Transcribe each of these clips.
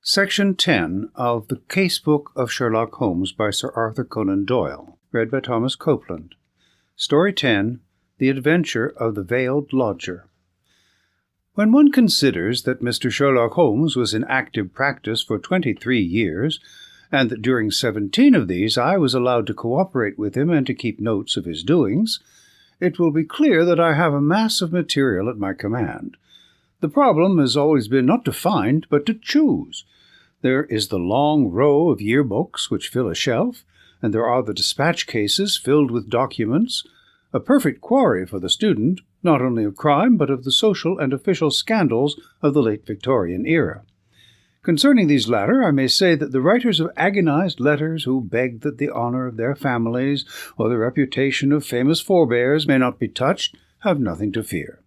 Section 10 of The Casebook of Sherlock Holmes by Sir Arthur Conan Doyle, read by Thomas Copeland. Story 10, The Adventure of the Veiled Lodger. When one considers that Mr. Sherlock Holmes was in active practice for 23 years, and that during 17 of these I was allowed to cooperate with him and to keep notes of his doings, it will be clear that I have a mass of material at my command. The problem has always been not to find, but to choose. There is the long row of yearbooks which fill a shelf, and there are the dispatch cases filled with documents, a perfect quarry for the student, not only of crime, but of the social and official scandals of the late Victorian era. Concerning these latter, I may say that the writers of agonized letters who beg that the honor of their families or the reputation of famous forebears may not be touched have nothing to fear.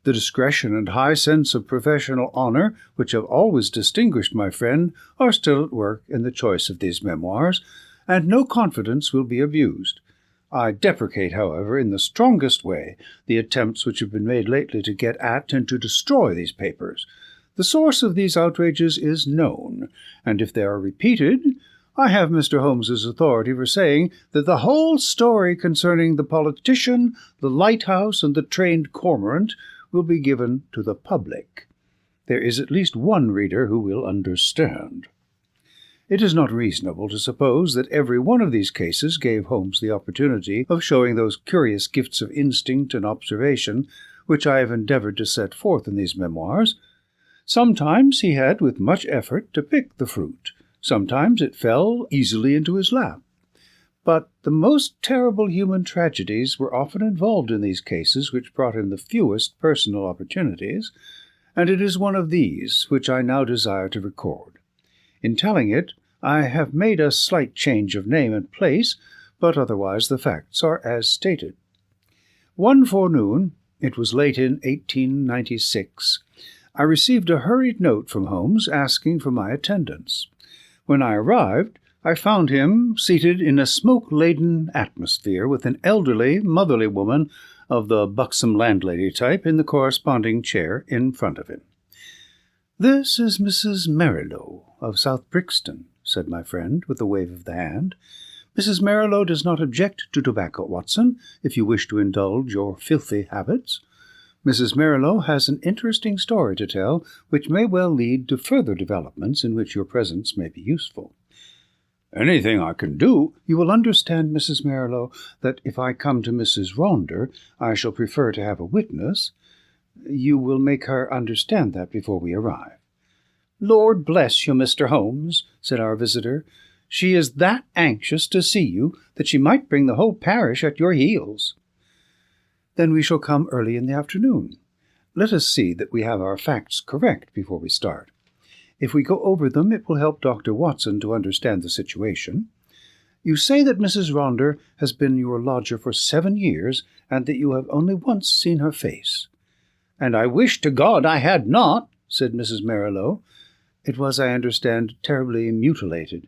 The discretion and high sense of professional honor, which have always distinguished my friend, are still at work in the choice of these memoirs, and no confidence will be abused. I deprecate, however, in the strongest way, the attempts which have been made lately to get at and to destroy these papers. The source of these outrages is known, and if they are repeated, I have Mr. Holmes's authority for saying that the whole story concerning the politician, the lighthouse, and the trained cormorant will be given to the public. There is at least one reader who will understand. It is not reasonable to suppose that every one of these cases gave Holmes the opportunity of showing those curious gifts of instinct and observation which I have endeavoured to set forth in these memoirs. Sometimes he had, with much effort, to pick the fruit. Sometimes it fell easily into his lap. But the most terrible human tragedies were often involved in these cases which brought him the fewest personal opportunities, and it is one of these which I now desire to record. In telling it, I have made a slight change of name and place, but otherwise the facts are as stated. One forenoon, it was late in 1896, I received a hurried note from Holmes asking for my attendance. When I arrived, I found him seated in a smoke-laden atmosphere with an elderly, motherly woman of the buxom landlady type in the corresponding chair in front of him. "This is Mrs. Merrilow of South Brixton," said my friend, with a wave of the hand. "Mrs. Merrilow does not object to tobacco, Watson, if you wish to indulge your filthy habits. Mrs. Merrilow has an interesting story to tell, which may well lead to further developments in which your presence may be useful." "Anything I can do." "You will understand, Mrs. Merrilow, that if I come to Mrs. Ronder, I shall prefer to have a witness. You will make her understand that before we arrive." "Lord bless you, Mr. Holmes," said our visitor. "She is that anxious to see you that she might bring the whole parish at your heels." "Then we shall come early in the afternoon. Let us see that we have our facts correct before we start. If we go over them, it will help Dr. Watson to understand the situation. You say that Mrs. Ronder has been your lodger for 7 years, and that you have only once seen her face." "And I wish to God I had not," said Mrs. Merrilow. "It was, I understand, terribly mutilated."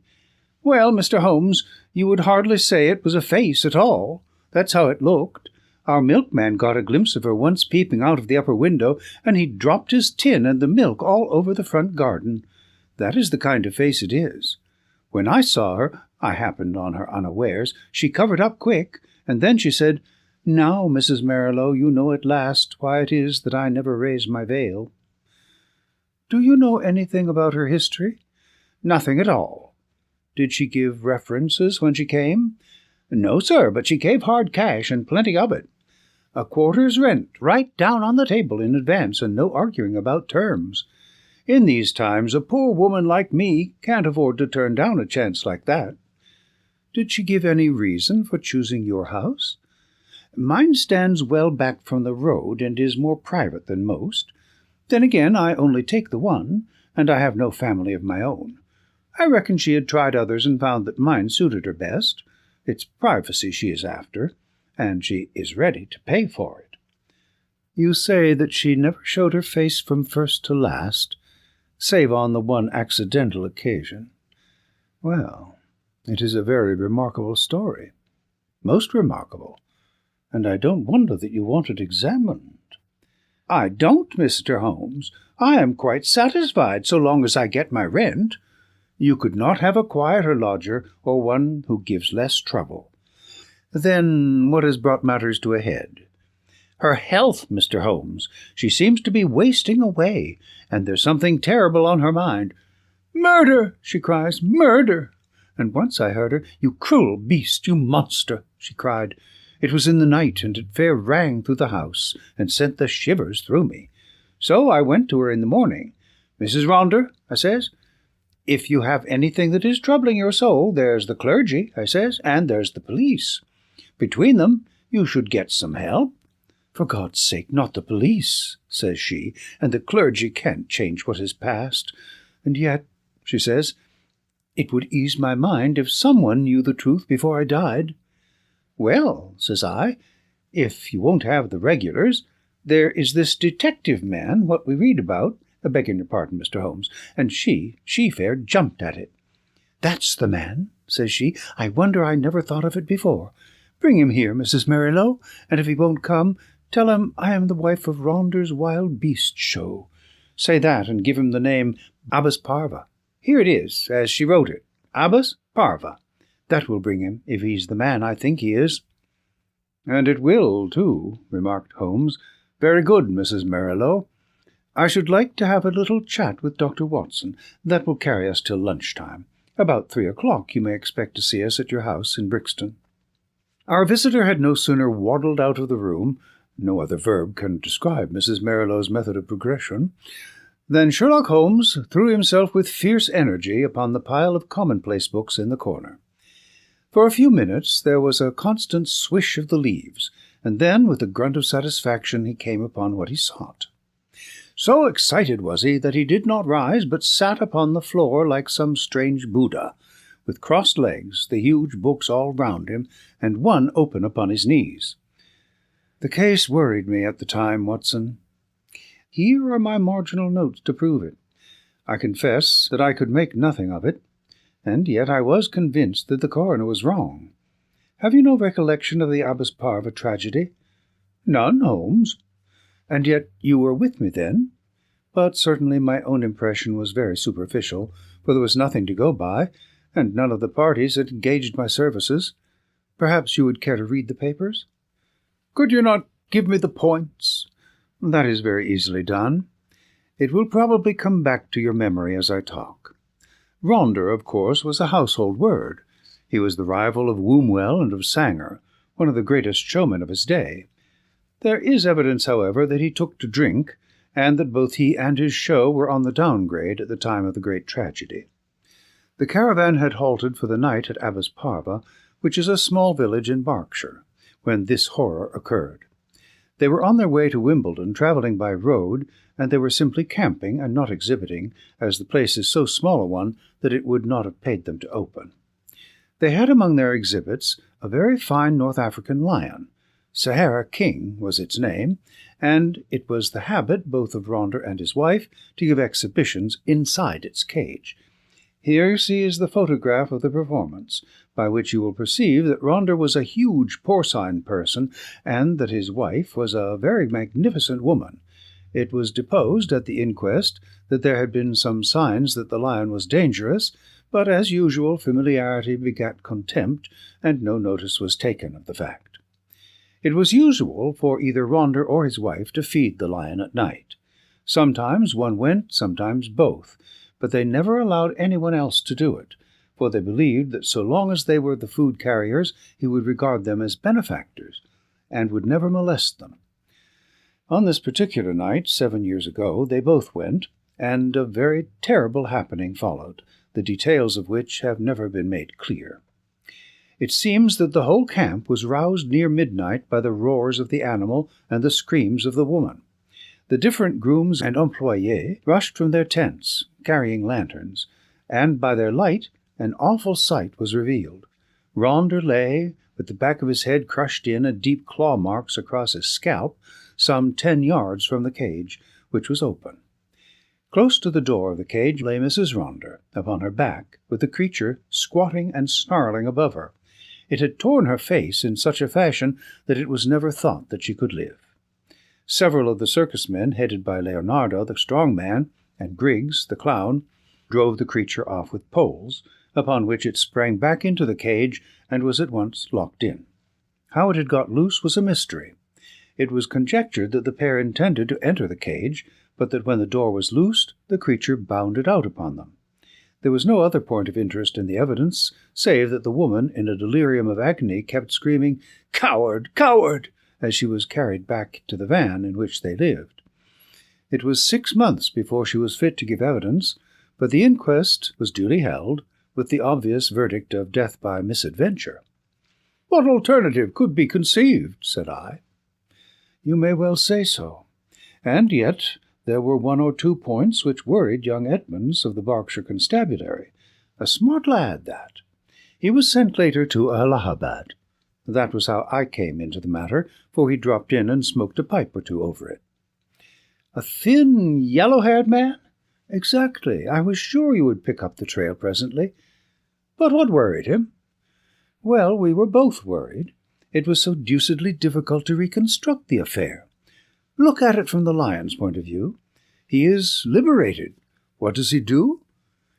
"Well, Mr. Holmes, you would hardly say it was a face at all. That's how it looked. Our milkman got a glimpse of her once peeping out of the upper window, and he dropped his tin and the milk all over the front garden. That is the kind of face it is. When I saw her, I happened on her unawares, she covered up quick, and then she said, 'Now, Mrs. Merrilow, you know at last why it is that I never raise my veil.'" "Do you know anything about her history?" "Nothing at all." "Did she give references when she came?" "No, sir, but she gave hard cash, and plenty of it. A quarter's rent, right down on the table in advance, and no arguing about terms. In these times, a poor woman like me can't afford to turn down a chance like that." "Did she give any reason for choosing your house?" "Mine stands well back from the road, and is more private than most. Then again, I only take the one, and I have no family of my own. I reckon she had tried others and found that mine suited her best. It's privacy she is after, and she is ready to pay for it." "You say that she never showed her face from first to last, save on the one accidental occasion. Well, it is a very remarkable story, most remarkable, and I don't wonder that you want it examined." "I don't, Mr. Holmes. I am quite satisfied so long as I get my rent. You could not have a quieter lodger, or one who gives less trouble." "Then what has brought matters to a head?" "Her health, Mr. Holmes. She seems to be wasting away, and there's something terrible on her mind." "Murder!" she cries. "Murder!" And once I heard her, "You cruel beast, you monster!" she cried. It was in the night, and it fair rang through the house, and sent the shivers through me. So I went to her in the morning. "Mrs. Ronder," I says, "if you have anything that is troubling your soul, there's the clergy," I says, "and there's the police. Between them you should get some help." "For God's sake, not the police," says she, "and the clergy can't change what is past. And yet," she says, "it would ease my mind if someone knew the truth before I died." "Well," says I, "if you won't have the regulars, there is this detective man, what we read about, begging your pardon, Mr. Holmes," and she fair jumped at it. "That's the man," says she. "I wonder I never thought of it before. Bring him here, Mrs. Merrilow, and if he won't come, tell him I am the wife of Ronder's Wild Beast Show. Say that, and give him the name Abbas Parva. Here it is, as she wrote it, Abbas Parva. That will bring him, if he's the man I think he is." "And it will, too," remarked Holmes. "Very good, Mrs. Merrilow. I should like to have a little chat with Dr. Watson. That will carry us till lunch-time. About 3 o'clock you may expect to see us at your house in Brixton." Our visitor had no sooner waddled out of the room — no other verb can describe Mrs. Merrilow's method of progression — than Sherlock Holmes threw himself with fierce energy upon the pile of commonplace books in the corner. For a few minutes there was a constant swish of the leaves, and then, with a grunt of satisfaction, he came upon what he sought. So excited was he that he did not rise, but sat upon the floor like some strange Buddha, with crossed legs, the huge books all round him, and one open upon his knees. "The case worried me at the time, Watson. Here are my marginal notes to prove it. I confess that I could make nothing of it, and yet I was convinced that the coroner was wrong. Have you no recollection of the Abbas Parva tragedy?" "None, Holmes." "And yet you were with me then?" "But certainly my own impression was very superficial, for there was nothing to go by, and none of the parties had engaged my services. Perhaps you would care to read the papers?" "Could you not give me the points?" "That is very easily done. It will probably come back to your memory as I talk. Ronder, of course, was a household word. He was the rival of Wombwell and of Sanger, one of the greatest showmen of his day. There is evidence, however, that he took to drink, and that both he and his show were on the downgrade at the time of the great tragedy. The caravan had halted for the night at Abbas Parva, which is a small village in Berkshire, when this horror occurred. They were on their way to Wimbledon, travelling by road, and they were simply camping and not exhibiting, as the place is so small a one that it would not have paid them to open. They had among their exhibits a very fine North African lion. Sahara King was its name, and it was the habit both of Ronder and his wife to give exhibitions inside its cage. Here you see is the photograph of the performance, by which you will perceive that Ronder was a huge porcine person, and that his wife was a very magnificent woman. It was deposed at the inquest that there had been some signs that the lion was dangerous, but as usual familiarity begat contempt, and no notice was taken of the fact. It was usual for either Ronder or his wife to feed the lion at night. Sometimes one went, sometimes both, but they never allowed anyone else to do it, for they believed that so long as they were the food carriers he would regard them as benefactors, and would never molest them. On this particular night, 7 years ago, they both went, and a very terrible happening followed, the details of which have never been made clear. It seems that the whole camp was roused near midnight by the roars of the animal and the screams of the woman. The different grooms and employés rushed from their tents, carrying lanterns, and by their light an awful sight was revealed. Ronder lay, with the back of his head crushed in and deep claw marks across his scalp, some 10 yards from the cage, which was open. Close to the door of the cage lay Mrs. Ronder, upon her back, with the creature squatting and snarling above her. It had torn her face in such a fashion that it was never thought that she could live. Several of the circus men, headed by Leonardo, the strong man, and Griggs, the clown, drove the creature off with poles, upon which it sprang back into the cage and was at once locked in. How it had got loose was a mystery. It was conjectured that the pair intended to enter the cage, but that when the door was loosed, the creature bounded out upon them. There was no other point of interest in the evidence, save that the woman, in a delirium of agony, kept screaming, "Coward! Coward!" as she was carried back to the van in which they lived. It was 6 months before she was fit to give evidence, but the inquest was duly held, with the obvious verdict of death by misadventure. "What alternative could be conceived?" said I. "You may well say so. And yet there were 1 or 2 points which worried young Edmonds of the Berkshire Constabulary. A smart lad, that. He was sent later to Allahabad. That was how I came into the matter, for he dropped in and smoked a pipe or two over it." "A thin, yellow-haired man?" "Exactly. I was sure you would pick up the trail presently." "But what worried him?" "Well, we were both worried. It was so deucedly difficult to reconstruct the affair. Look at it from the lion's point of view. He is liberated. What does he do?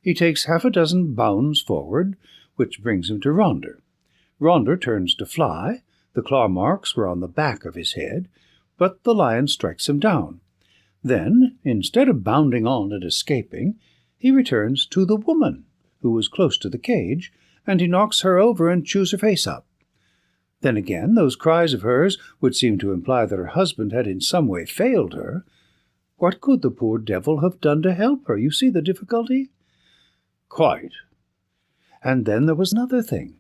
He takes 6 bounds forward, which brings him to Ronder. Ronder turns to fly. The claw marks were on the back of his head, but the lion strikes him down. Then, instead of bounding on and escaping, he returns to the woman, who was close to the cage, and he knocks her over and chews her face up. Then again, those cries of hers would seem to imply that her husband had in some way failed her. What could the poor devil have done to help her? You see the difficulty?" "Quite." "And then there was another thing.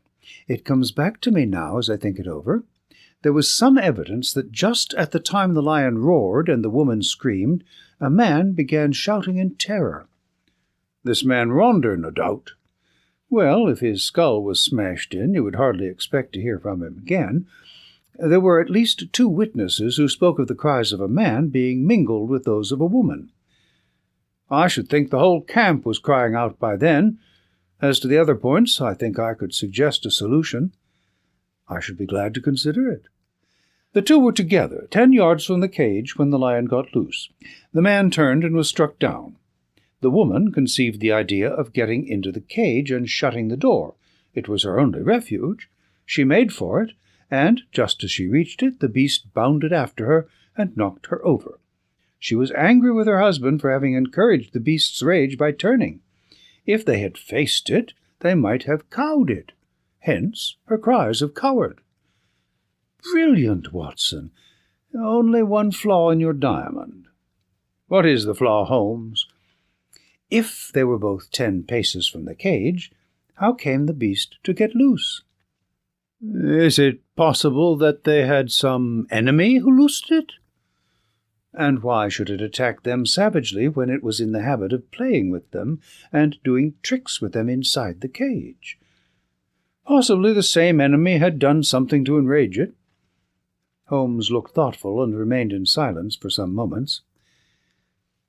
It comes back to me now as I think it over. There was some evidence that just at the time the lion roared and the woman screamed, a man began shouting in terror." "This man Ronder, no doubt." "Well, if his skull was smashed in, you would hardly expect to hear from him again. There were at least 2 witnesses who spoke of the cries of a man being mingled with those of a woman." "I should think the whole camp was crying out by then. As to the other points, I think I could suggest a solution." "I should be glad to consider it." "The 2 were together, 10 yards from the cage, when the lion got loose. The man turned and was struck down. The woman conceived the idea of getting into the cage and shutting the door. It was her only refuge. She made for it, and just as she reached it, the beast bounded after her and knocked her over. She was angry with her husband for having encouraged the beast's rage by turning. If they had faced it, they might have cowed it. Hence her cries of coward." "Brilliant, Watson. Only one flaw in your diamond." "What is the flaw, Holmes?" "If they were both 10 paces from the cage, how came the beast to get loose?" "Is it possible that they had some enemy who loosed it?" "And why should it attack them savagely when it was in the habit of playing with them and doing tricks with them inside the cage?" "Possibly the same enemy had done something to enrage it." Holmes looked thoughtful and remained in silence for some moments.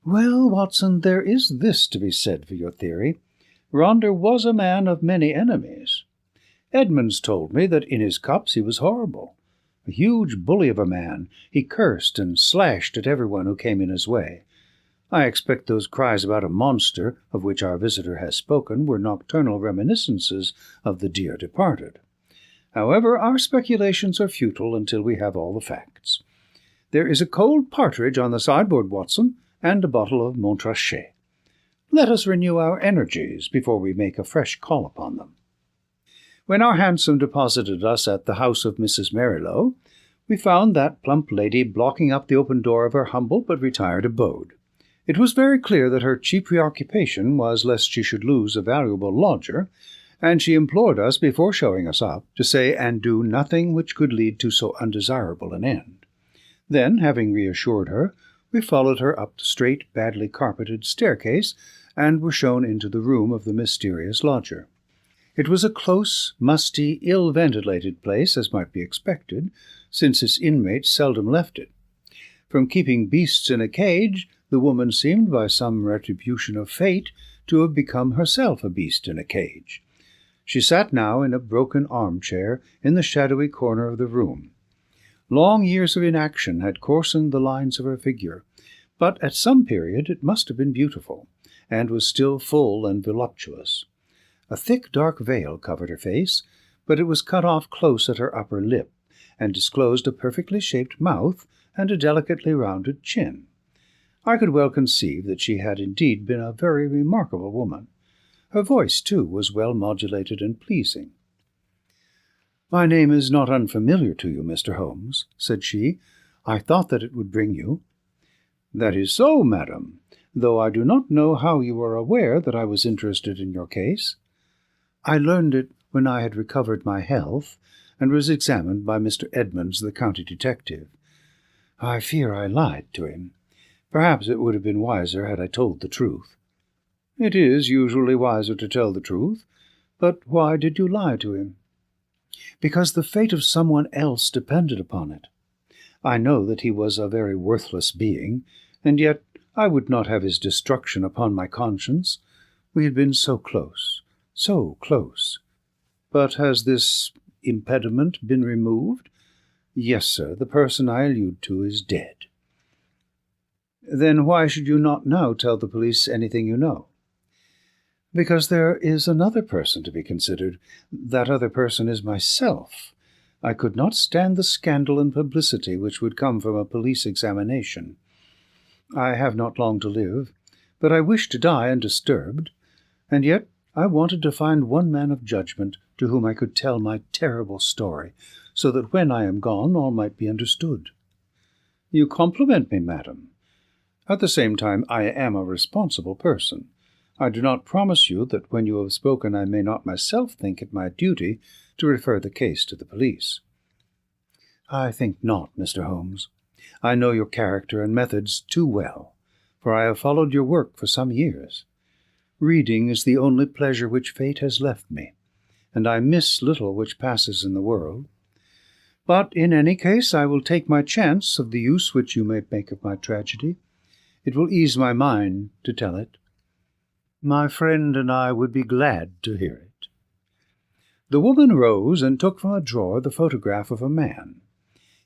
"Well, Watson, there is this to be said for your theory. Ronder was a man of many enemies. Edmonds told me that in his cups he was horrible. A huge bully of a man, he cursed and slashed at everyone who came in his way. I expect those cries about a monster, of which our visitor has spoken, were nocturnal reminiscences of the dear departed. However, our speculations are futile until we have all the facts. There is a cold partridge on the sideboard, Watson, and a bottle of Montrachet. Let us renew our energies before we make a fresh call upon them." When our hansom deposited us at the house of Mrs. Marilow, we found that plump lady blocking up the open door of her humble but retired abode. It was very clear that her chief preoccupation was lest she should lose a valuable lodger, and she implored us, before showing us up, to say and do nothing which could lead to so undesirable an end. Then, having reassured her, we followed her up the straight, badly carpeted staircase, and were shown into the room of the mysterious lodger. It was a close, musty, ill-ventilated place, as might be expected, since its inmates seldom left it. From keeping beasts in a cage, the woman seemed, by some retribution of fate, to have become herself a beast in a cage. She sat now in a broken armchair in the shadowy corner of the room. Long years of inaction had coarsened the lines of her figure, but at some period it must have been beautiful, and was still full and voluptuous. A thick dark veil covered her face, but it was cut off close at her upper lip, and disclosed a perfectly shaped mouth and a delicately rounded chin. I could well conceive that she had indeed been a very remarkable woman. Her voice, too, was well modulated and pleasing. "My name is not unfamiliar to you, Mr. Holmes," said she. "I thought that it would bring you." "That is so, madam, though I do not know how you are aware that I was interested in your case." "I learned it when I had recovered my health, and was examined by Mr. Edmonds, the county detective. I fear I lied to him. Perhaps it would have been wiser had I told the truth." "It is usually wiser to tell the truth. But why did you lie to him?" "Because the fate of someone else depended upon it. I know that he was a very worthless being, and yet I would not have his destruction upon my conscience. We had been so close, so close." "But has this impediment been removed?" "Yes, sir. The person I allude to is dead." "Then why should you not now tell the police anything you know?" "Because there is another person to be considered. That other person is myself. I could not stand the scandal and publicity which would come from a police examination. I have not long to live, but I wish to die undisturbed, and yet I wanted to find one man of judgment to whom I could tell my terrible story, so that when I am gone all might be understood." "You compliment me, madam. At the same time, I am a responsible person. I do not promise you that when you have spoken I may not myself think it my duty to refer the case to the police." "I think not, Mr. Holmes. I know your character and methods too well, for I have followed your work for some years. Reading is the only pleasure which fate has left me, and I miss little which passes in the world. But in any case I will take my chance of the use which you may make of my tragedy. It will ease my mind to tell it. My friend and I would be glad to hear it." The woman rose and took from a drawer the photograph of a man.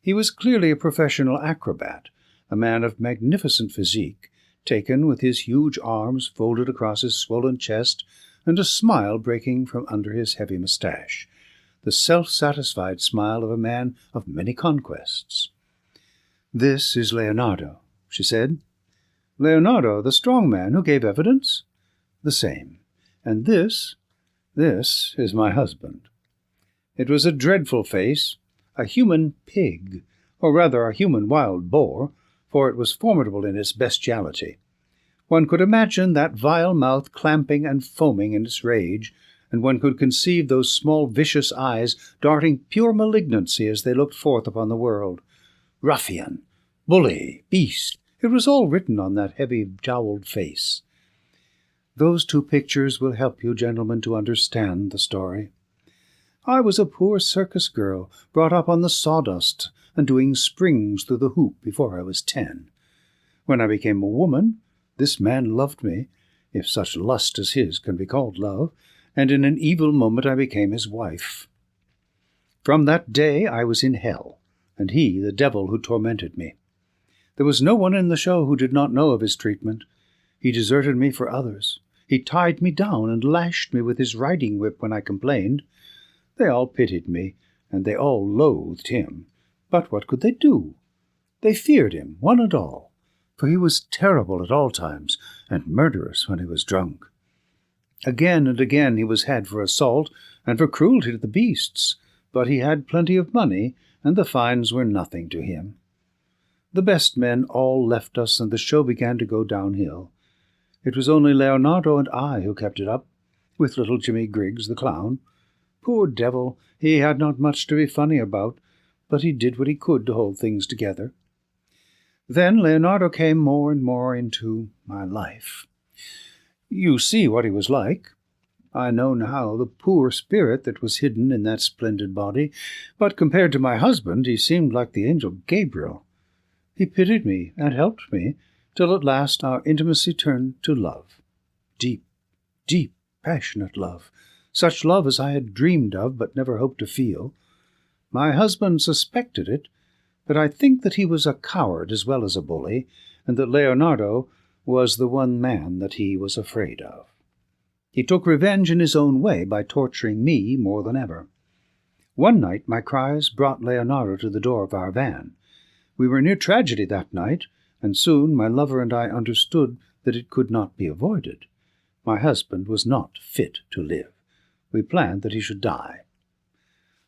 He was clearly a professional acrobat, a man of magnificent physique, taken with his huge arms folded across his swollen chest, and a smile breaking from under his heavy moustache, the self-satisfied smile of a man of many conquests. "This is Leonardo," she said. "Leonardo, the strong man who gave evidence?" "The same. And this is my husband." It was a dreadful face, a human pig, or rather a human wild boar, for it was formidable in its bestiality. One could imagine that vile mouth clamping and foaming in its rage, and one could conceive those small vicious eyes darting pure malignancy as they looked forth upon the world. Ruffian, bully, beast, it was all written on that heavy jowled face. Those two pictures will help you, gentlemen, to understand the story. I was a poor circus girl, brought up on the sawdust and doing springs through the hoop before I was 10. When I became a woman, this man loved me, if such lust as his can be called love, and in an evil moment I became his wife. From that day I was in hell, and he the devil who tormented me. There was no one in the show who did not know of his treatment. He deserted me for others. He tied me down and lashed me with his riding whip when I complained. They all pitied me, and they all loathed him. But what could they do? They feared him, one and all, for he was terrible at all times, and murderous when he was drunk. Again and again he was had for assault and for cruelty to the beasts, but he had plenty of money, and the fines were nothing to him. The best men all left us, and the show began to go downhill. It was only Leonardo and I who kept it up, with little Jimmy Griggs the clown. Poor devil, he had not much to be funny about, but he did what he could to hold things together. Then Leonardo came more and more into my life. You see what he was like. I know now the poor spirit that was hidden in that splendid body, but compared to my husband he seemed like the angel Gabriel. He pitied me and helped me, till at last our intimacy turned to love. Deep, deep, passionate love, such love as I had dreamed of but never hoped to feel. My husband suspected it, that I think that he was a coward as well as a bully, and that Leonardo was the one man that he was afraid of. He took revenge in his own way by torturing me more than ever. One night my cries brought Leonardo to the door of our van. We were near tragedy that night, and soon my lover and I understood that it could not be avoided. My husband was not fit to live. We planned that he should die.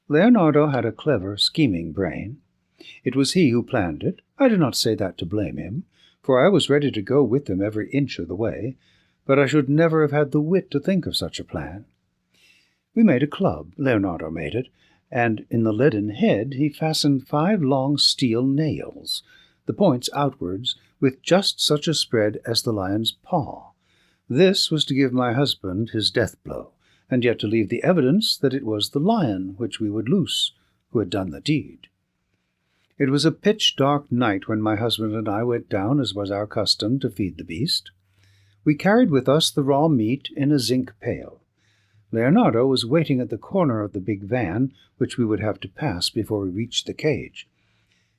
Leonardo had a clever, scheming brain. It was he who planned it. I do not say that to blame him, for I was ready to go with him every inch of the way, but I should never have had the wit to think of such a plan. We made a club, Leonardo made it, and in the leaden head he fastened 5 long steel nails, the points outwards, with just such a spread as the lion's paw. This was to give my husband his death-blow, and yet to leave the evidence that it was the lion which we would loose who had done the deed. It was a pitch-dark night when my husband and I went down, as was our custom, to feed the beast. We carried with us the raw meat in a zinc pail. Leonardo was waiting at the corner of the big van, which we would have to pass before we reached the cage.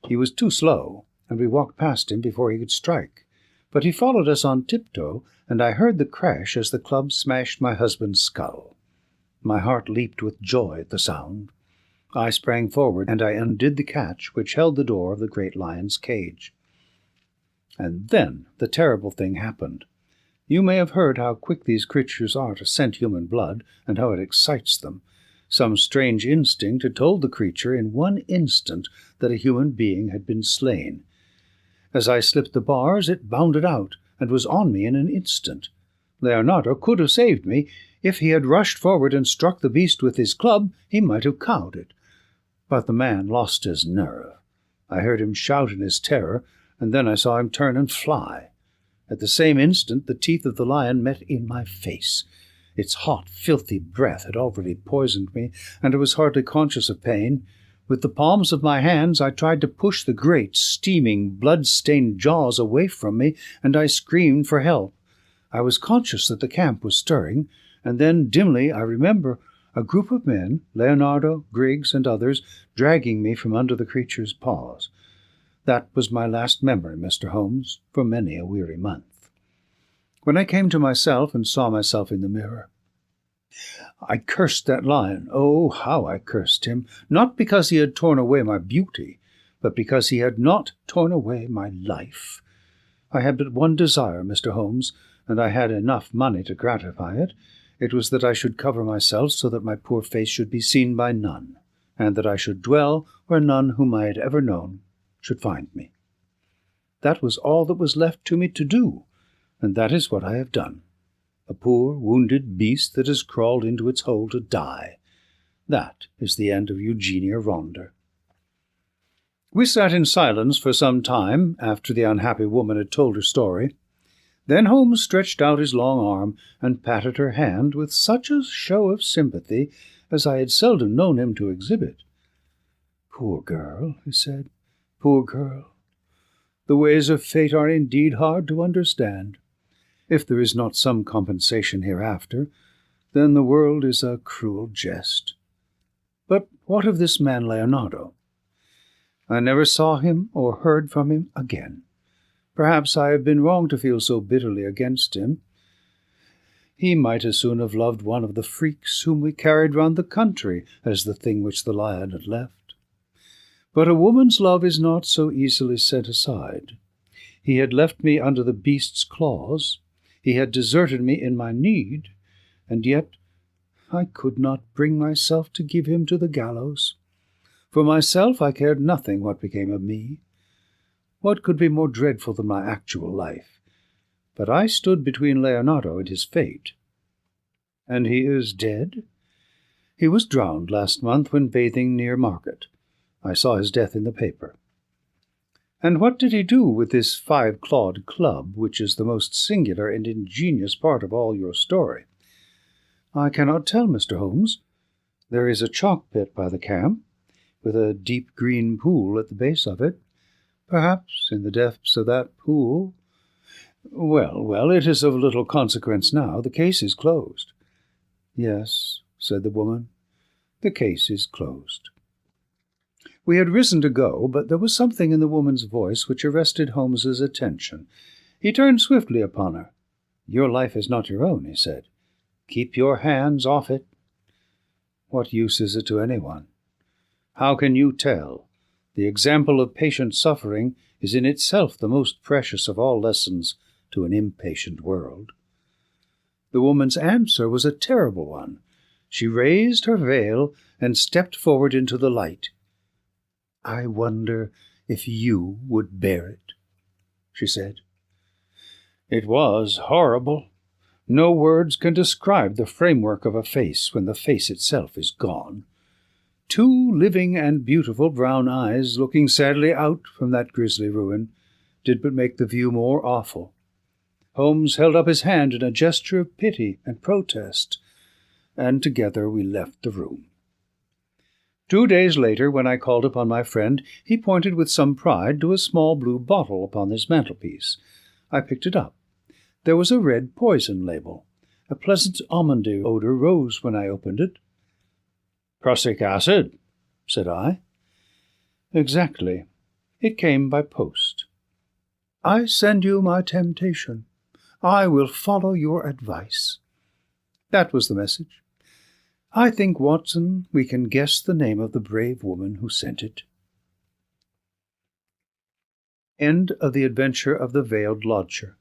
He was too slow, and we walked past him before he could strike. But he followed us on tiptoe, and I heard the crash as the club smashed my husband's skull. My heart leaped with joy at the sound. I sprang forward, and I undid the catch which held the door of the great lion's cage. And then the terrible thing happened. You may have heard how quick these creatures are to scent human blood, and how it excites them. Some strange instinct had told the creature in one instant that a human being had been slain. As I slipped the bars, it bounded out, and was on me in an instant. Leonardo could have saved me. If he had rushed forward and struck the beast with his club, he might have cowed it. But the man lost his nerve. I heard him shout in his terror, and then I saw him turn and fly. At the same instant the teeth of the lion met in my face. Its hot, filthy breath had already poisoned me, and I was hardly conscious of pain. With the palms of my hands I tried to push the great, steaming, blood-stained jaws away from me, and I screamed for help. I was conscious that the camp was stirring, and then dimly I remember a group of men, Leonardo, Griggs, and others, dragging me from under the creature's paws. That was my last memory, Mr. Holmes, for many a weary month. When I came to myself and saw myself in the mirror, I cursed that lion. Oh, how I cursed him, not because he had torn away my beauty, but because he had not torn away my life. I had but one desire, Mr. Holmes, and I had enough money to gratify it. It was that I should cover myself so that my poor face should be seen by none, and that I should dwell where none whom I had ever known should find me. That was all that was left to me to do, and that is what I have done. A poor, wounded beast that has crawled into its hole to die. That is the end of Eugenia Ronder. We sat in silence for some time after the unhappy woman had told her story. Then Holmes stretched out his long arm and patted her hand with such a show of sympathy as I had seldom known him to exhibit. "Poor girl," he said, "poor girl. The ways of fate are indeed hard to understand. If there is not some compensation hereafter, then the world is a cruel jest. But what of this man Leonardo? I never saw him or heard from him again. Perhaps I have been wrong to feel so bitterly against him. He might as soon have loved one of the freaks whom we carried round the country as the thing which the lion had left. But a woman's love is not so easily set aside. He had left me under the beast's claws. He had deserted me in my need, and yet I could not bring myself to give him to the gallows. For myself I cared nothing what became of me. What could be more dreadful than my actual life? But I stood between Leonardo and his fate. And he is dead? He was drowned last month when bathing near Market. I saw his death in the paper. And what did he do with this 5-clawed club, which is the most singular and ingenious part of all your story? I cannot tell, Mr. Holmes. There is a chalk pit by the camp, with a deep green pool at the base of it. Perhaps in the depths of that pool— Well, it is of little consequence now. The case is closed. Yes, said the woman, the case is closed. We had risen to go, but there was something in the woman's voice which arrested Holmes's attention. He turned swiftly upon her. "Your life is not your own," he said. "Keep your hands off it." "What use is it to anyone?" "How can you tell? The example of patient suffering is in itself the most precious of all lessons to an impatient world." The woman's answer was a terrible one. She raised her veil and stepped forward into the light. "I wonder if you would bear it," she said. It was horrible. No words can describe the framework of a face when the face itself is gone. Two living and beautiful brown eyes looking sadly out from that grisly ruin did but make the view more awful. Holmes held up his hand in a gesture of pity and protest, and together we left the room. 2 days later, when I called upon my friend, he pointed with some pride to a small blue bottle upon his mantelpiece. I picked it up. There was a red poison label. A pleasant almondy odour rose when I opened it. "Prussic acid," said I. "Exactly. It came by post." "I send you my temptation. I will follow your advice." That was the message. I think, Watson, we can guess the name of the brave woman who sent it. End of The Adventure of the Veiled Lodger.